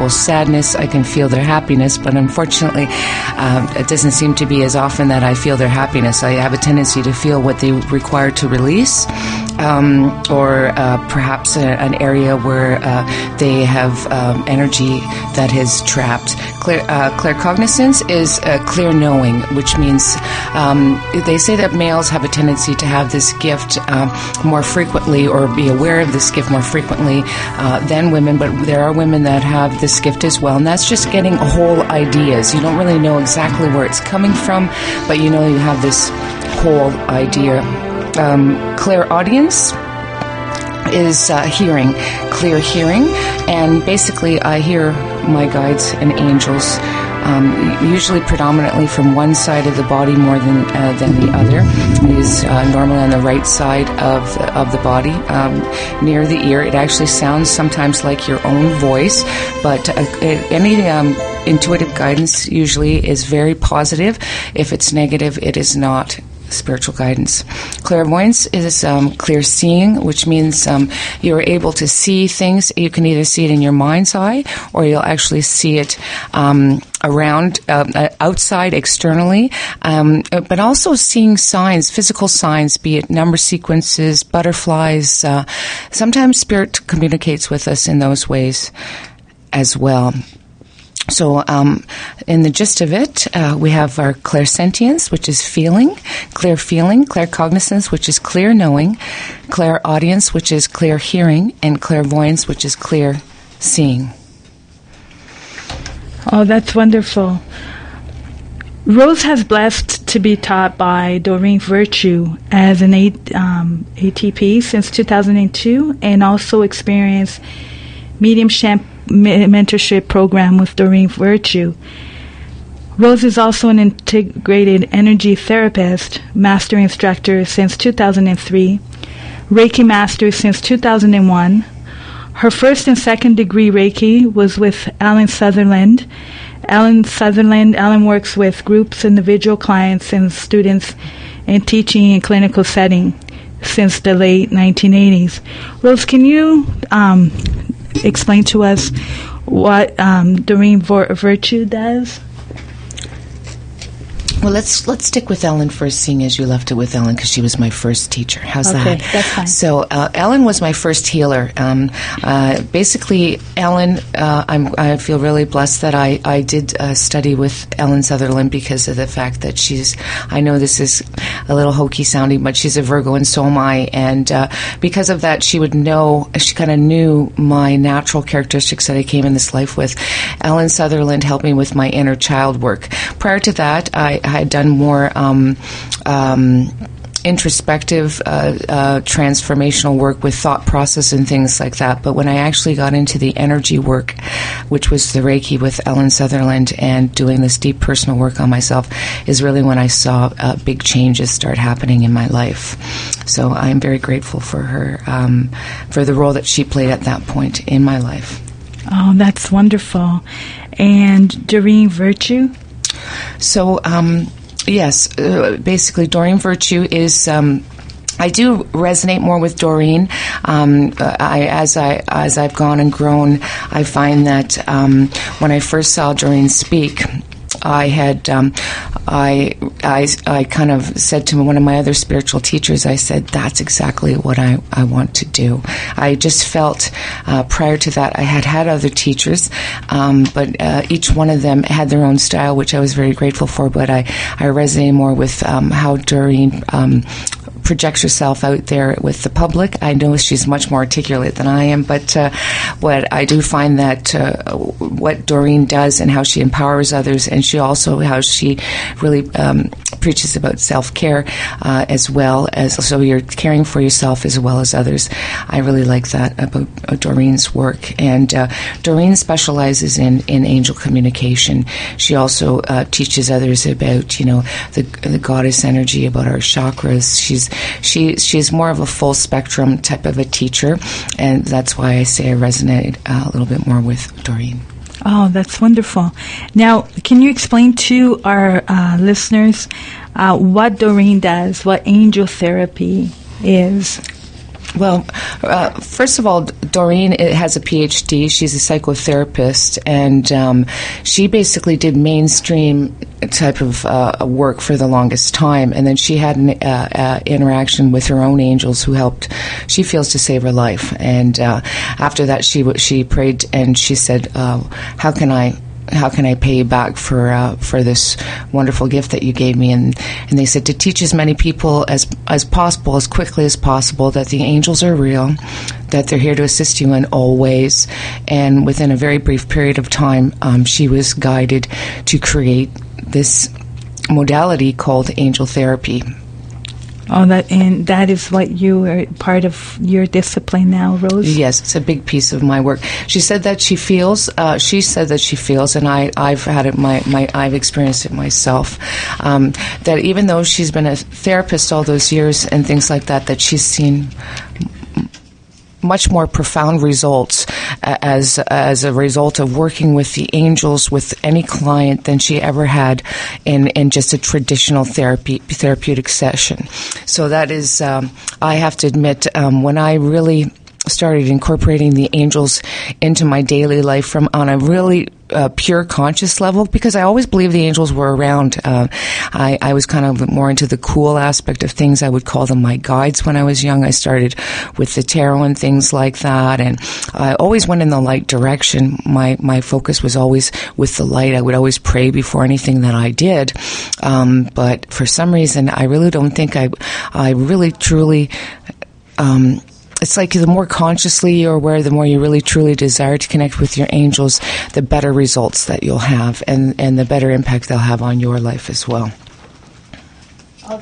people's sadness. I can feel their happiness, but unfortunately, it doesn't seem to be as often that I feel their happiness. I have a tendency to feel what they require to release, or perhaps an area where they have energy that is trapped. Claircognizance is clear knowing, which means they say that males have a tendency to have this gift more frequently, or be aware of this gift more frequently than women, but there are women that have this gift as well, and that's just getting whole ideas. You don't really know exactly where it's coming from, but you know you have this whole idea. Clairaudience is hearing, clear hearing, and basically I hear my guides and angels usually predominantly from one side of the body more than the other. It is normally on the right side of the body, near the ear. It actually sounds sometimes like your own voice, but any intuitive guidance usually is very positive. If it's negative, it is not spiritual guidance. Clairvoyance is clear seeing, which means you're able to see things. You can either see it in your mind's eye, or you'll actually see it around, outside, externally, but also seeing signs, physical signs, be it number sequences, butterflies. Sometimes spirit communicates with us in those ways as well. So, in the gist of it, we have our clairsentience, which is feeling, claircognizance, which is clear knowing, clairaudience, which is clear hearing, and clairvoyance, which is clear seeing. Oh, that's wonderful. Rose has blessed to be taught by Doreen Virtue as an ATP since 2002, and also experienced mediumship mentorship program with Doreen Virtue. Rose is also an integrated energy therapist, master instructor since 2003, Reiki Master since 2001. Her first and second degree Reiki was with Alan Sutherland. Alan works with groups, individual clients, and students in teaching in clinical setting since the late 1980s. Rose, can you explain to us what Doreen Virtue does? Well, let's stick with Ellen first, seeing as you left it with Ellen, because she was my first teacher. How's that? Okay, that's fine. So Ellen was my first healer. Basically, Ellen, I feel really blessed that I did study with Ellen Sutherland because of the fact that I know this is a little hokey sounding, but she's a Virgo and so am I. And because of that, she kind of knew my natural characteristics that I came in this life with. Ellen Sutherland helped me with my inner child work. Prior to that, I had done more introspective, transformational work with thought process and things like that. But when I actually got into the energy work, which was the Reiki with Ellen Sutherland, and doing this deep personal work on myself, is really when I saw big changes start happening in my life. So I'm very grateful for her, for the role that she played at that point in my life. Oh, that's wonderful. And Doreen Virtue? So, yes, basically Doreen Virtue is, I do resonate more with Doreen. As I've gone and grown, I find that when I first saw Doreen speak, I had, I kind of said to one of my other spiritual teachers, I said, that's exactly what I want to do. I just felt, prior to that, I had other teachers, but each one of them had their own style, which I was very grateful for, but I resonated more with how Doreen projects herself out there with the public. I know she's much more articulate than I am, but what I do find that what Doreen does and how she empowers others, and how she really preaches about self-care as well as, so you're caring for yourself as well as others. I really like that about Doreen's work. And Doreen specializes in angel communication. She also teaches others about, the goddess energy, about our chakras. She's more of a full spectrum type of a teacher, and that's why I say I resonate a little bit more with Doreen. Oh, that's wonderful. Now, can you explain to our listeners what Doreen does, what angel therapy is? Well, first of all, Doreen has a PhD. She's a psychotherapist, and she basically did mainstream type of work for the longest time. And then she had an interaction with her own angels who helped, she feels, to save her life. And after that, she prayed and she said, how can I pay you back for this wonderful gift that you gave me? And they said to teach as many people as possible, as quickly as possible, that the angels are real, that they're here to assist you in all ways. And within a very brief period of time, she was guided to create this modality called angel therapy. Oh, that is what you are part of your discipline now, Rose? Yes, it's a big piece of my work. She said that she feels. And I've had it. I've experienced it myself. That even though she's been a therapist all those years and things like that, that she's seen much more profound results as a result of working with the angels with any client than she ever had in just a traditional therapeutic session. So that is, I have to admit, when I really started incorporating the angels into my daily life on a really pure conscious level, because I always believed the angels were around. I was kind of more into the cool aspect of things. I would call them my guides when I was young. I started with the tarot and things like that, and I always went in the light direction. My focus was always with the light. I would always pray before anything that I did, but for some reason, I really don't think I really truly it's like the more consciously you're aware, the more you really truly desire to connect with your angels, the better results that you'll have and the better impact they'll have on your life as well. Oh,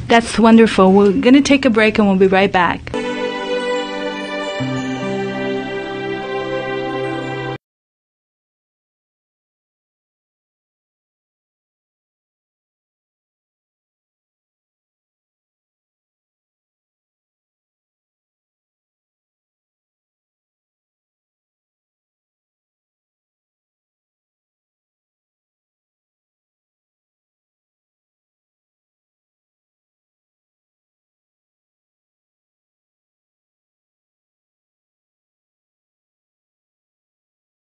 that's wonderful. We're going to take a break and we'll be right back.